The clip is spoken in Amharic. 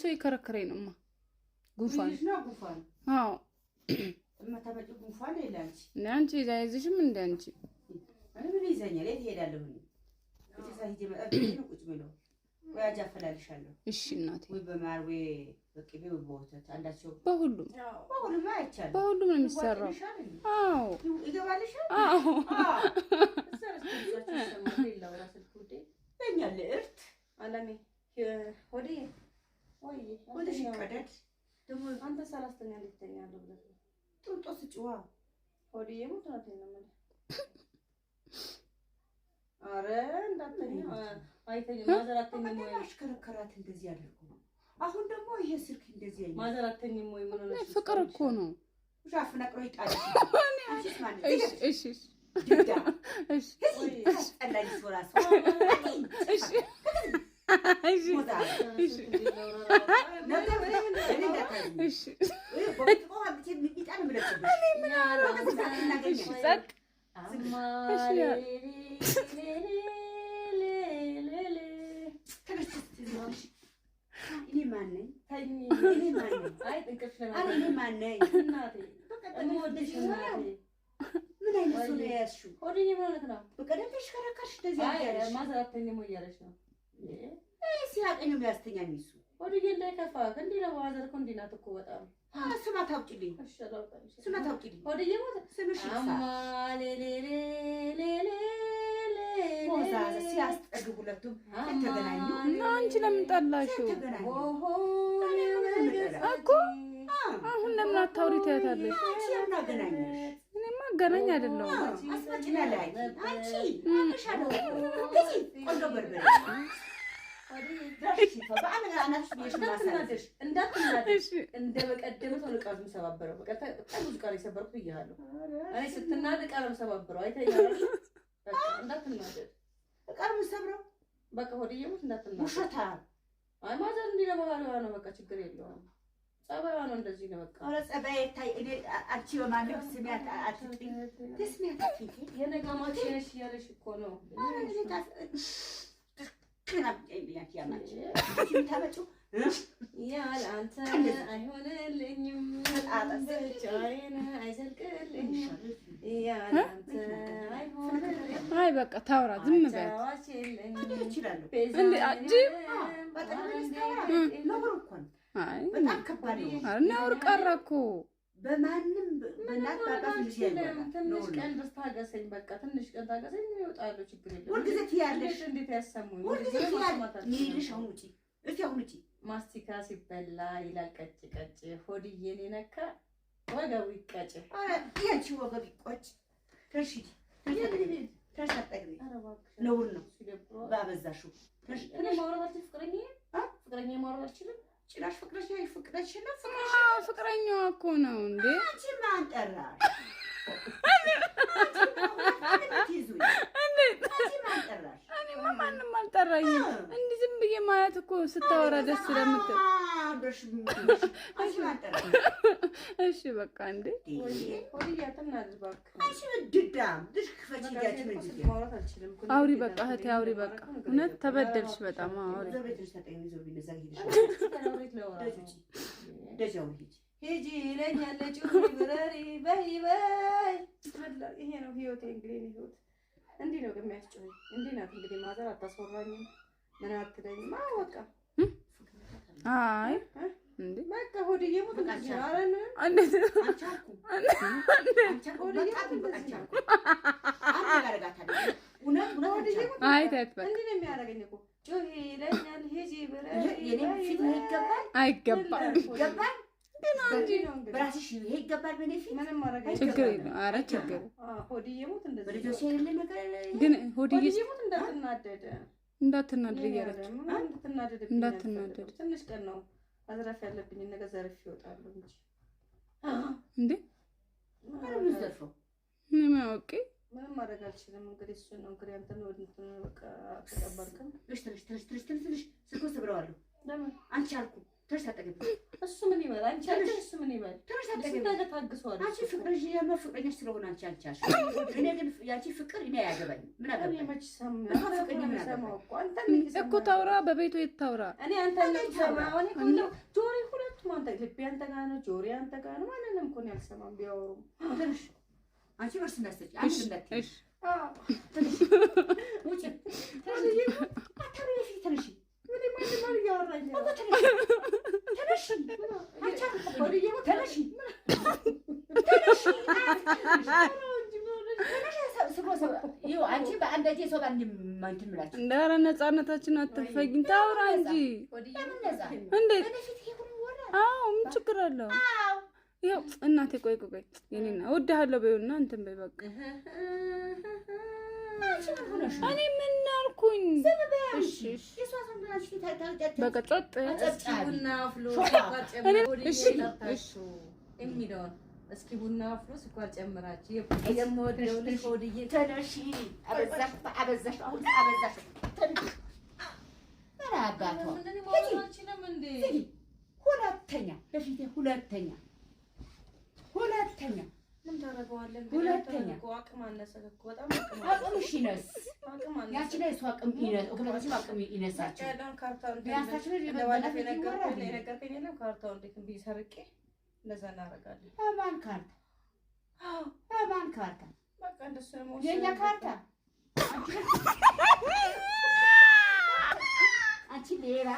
ሰው ይከረከረኝ ነውማ ጉንፋን ነው ጉንፋን አዎ እማታበጭ ጉንፋን ይላልሽ አንቺ ይዛይዝሽም እንደ አንቺ እኔ ምን ይዘኛል የት ሄዳለሁ እኔ እዚህ መጣብኝ ነው ቁጭ ብለው ወይ አጃፈላልሻለሁ እሺ እናቴ ወይ በማር ወይ በቅቤ ወይ በወተት አንዳቸው በሁሉም አይቻልም በሁሉም ነው የሚሰራው አዎ ይገባልሻል አዎ በእኛለ እርት አላሜ ሆዴ ወይ ወደሽ ቀደድ ደግሞ አንተ ሰላስተኛ ልትተኛለህ ብለህ ጥንጦስ ጭዋ ሆዴ የሞተናት ነው ማለት አረ እንዳተኛ አይተኛ ማዘራተኛ ወይ አሽከረከራት እንደዚህ አድርጎ አሁን ደግሞ ይሄ ስልክ እንደዚህ አይነት ማዘራተኛ ወይ ምን ነው ፍቅር እኮ ነው ሻፍ ነቅሮ ይጣል እሺ እሺ ድዳ እሺ አላኝ ሶራስ እሺ እሺ እሺ እሺ ምን አይነት ሰው ነው ያዝሽው? ሆዴ ማለት ነው። በቀደም ተሽከረከርሽ እንደዚህ ያለሽ ማዘራተኛ ሞይ ያለሽ ነው። ሲያቀኝ ነው ያስተኛኝ እሱ ሆዴ እንዳይከፋ እንዴ ነው ማዘር እኮ እንዴ ናት እኮ በጣም ስማ ታውቂልኝ ስማ ታውቂልኝ ሆዴ ማለት ስምሽ አማ ሌሌሌሌሌ ሞዛዝ ሲያስጠጉ ሁለቱም ተገናኙ እና አንቺ ለምን ጠላሽው ኦሆ እኮ አሁን ለምን አታውሪ ታያታለሽ አንቺ ያናገናኝሽ እኔማ ገናኝ አይደለም አስመጭና ላይ አንቺ አሻለው ከዚህ ቆንጆ በርበሬ እንዳትናደሽ እንደ በቀደመው ነው ቃል የምሰባበረው በቃ ብዙ ቃል የሰበርኩ ይያለሁ አይ ስትናደድ ቃል የምሰባበረው አይተኛለሽ በቃ እንዳትናደድ ቃል የምሰብረው በቃ ሆዴ ሙት እንዳትናደድ ውሸታ አይ ማዘር እንዲህ ለባህሪዋ ነው በቃ ችግር የለውም ጸባይዋ ነው እንደዚህ ነው በቃ ኧረ ጸባይ ታይ እኔ አንቺ በማንም ስሚያት አትጥኝ ትስሚያት አትጥኝ የነጋማች ነሽ ያለሽ እኮ ነው ከናብያት ያማች ታመጩ ያለ አንተ አይሆንልኝም ብቻዬን አይዘልቅልኝም ያለ አንተ አይሆንልኝም አይ በቃ ታውራ ዝም በል ይችላል እንዴ አጂ ነውር እኮ ነው አይ በጣም ከባድ ነው ነውር ቀረ እኮ በማንም በእናት በአባት ልጅ ያለው ትንሽ ቀን ታገሰኝ በቃ ትንሽ ቀን ታገሰኝ ይወጣሉ ችግር የለም ሁልጊዜ ትያለሽ እንዴት ያሰሙኝ ሁልጊዜ ትያለሽ አሁን ውጪ እስቲ አሁን ውጪ ማስቲካ ሲበላ ይላል ቀጭ ቀጭ ሆድዬን ነካ ወገቡ ይቀጭ ያንቺ ወገብ ይቆጭ ተርሺድ ተርሻጠግቢ ነውር ነው ባበዛሽው እኔ ማውራት ፍቅረኛ ማውራት አልችልም ጭራሽ ፍቅረሽ ነው ፍቅረኛዋ እኮ ነው እንዴ አንቺ ማን ጠራሽ እኔማ ማንም አልጠራኝም እንዲህ ዝም ብዬ ማለት እኮ ስታወራ ደስ ስለምትል እሺ በቃ እንዴ አውሪ በቃ እህቴ አውሪ በቃ እውነት ተበደልሽ በጣም አውሪ ሂጂ ይለኛል ጩሪ ብረሪ በይ በይ ይሄ ነው ህይወቴ እንግዲህ ህይወት እንዲህ ነው የሚያስጨው እንዲህ ናት እንግዲህ ማዘር አታስወራኝም ምን አትለኝም በቃ አይ እንዴ በቃ ሆድዬ ሙት አረን እንዴት አንቻኩ አይ ታይት በቃ እንዴ ነው የሚያደርገኝ እኮ ጩሪ ይለኛል ሂጂ ብረሪ አይገባም ግን አንቺ ነው በራስሽ ይሄ ይገባል በኔፊት ምንም ማረጋ ችግር የለም ኧረ ችግር ሆድዬ ሙት እንደዚህ በልጆች የሌለ ነገር ግን ሆድዬ ሙት እንዳትናደድ እያለች እንዳትናደድ ትንሽ ቀን ነው አዝራፍ ያለብኝ ነገር ዘርፍ ይወጣሉ እንጂ እንዴ ምንም ዘርፈው ምን አውቄ ምንም ማድረግ አልችልም እንግዲህ እሱ ነው እንግዲህ አንተ ነው በቃ ተቀበልከም ትንሽ ስልኩ ሰብረዋለሁ ለምን አንቺ አልኩ ተርሳጠገብ እሱ ምን ይበል? አንቺ እሱ ምን ይበል? ታግሷል። አንቺ ፍቅርሽ ፍቅረኛሽ ስለሆነ አንቺ አልቻልሽ። እኔ ግን ያንቺ ፍቅር እኔ አያገባኝም። ምን አገባኝ? እኮ ታውራ፣ በቤቱ የታውራ። እኔ አንተን ነው የምሰማው። እኔ ሁሉ ጆሪ ሁለቱም አንተ ልቤ አንተ ጋር ነው፣ ጆሪ አንተ ጋር ነው። ማንንም እኮ ነው ያልሰማም ቢያወሩም። ትንሽ አንቺ ወርስ እንዳትሰጪ አንቺ እንዳትይ። ትንሽ ውጪ ትንሽ ምን እያወራኝ ነው? ትንሽ አንቺ በአንዳጄ ሰው ባንድ እንትን ብላችሁ እንደ ኧረ ነፃነታችን አትፈጊኝ። ታውራ እንጂ እንዴት? አዎ ምን ችግር አለው? ይኸው እናቴ ቆይ የኔና እወድሃለሁ በይውና እንትን በይ በቃ። እኔ ምን አልኩኝ? እሺ በቃ ጸጥ ቡና አፍሎ የሚለውን እስኪ ቡና አፍሎ ስኳር ጨምራችሁ የምወደው ልጅ ሆድዬ ተነሺ። አበዛሽ አሁን አበዛሽ። አባቷ ሁለተኛ በፊቴ ሁለተኛ ምን ታደርገዋለህ? ሁለተኛ አቅም አነሰህ እኮ በጣም አቅምሽ ይነስ። ያቺ ላይ እሱ አቅም ይነስ። ሁለቱም አቅም ይነሳቸው። ካርታውን እንደባለፈው የነገርከኝ የለም ካርታውን እንዴት ብዬ ሰርቄ እንደዛ እናደርጋለን። ማን ካርታ? ማን ካርታ? በቃ እንደሱ ነው የኛ ካርታ። አንቺ ሌላ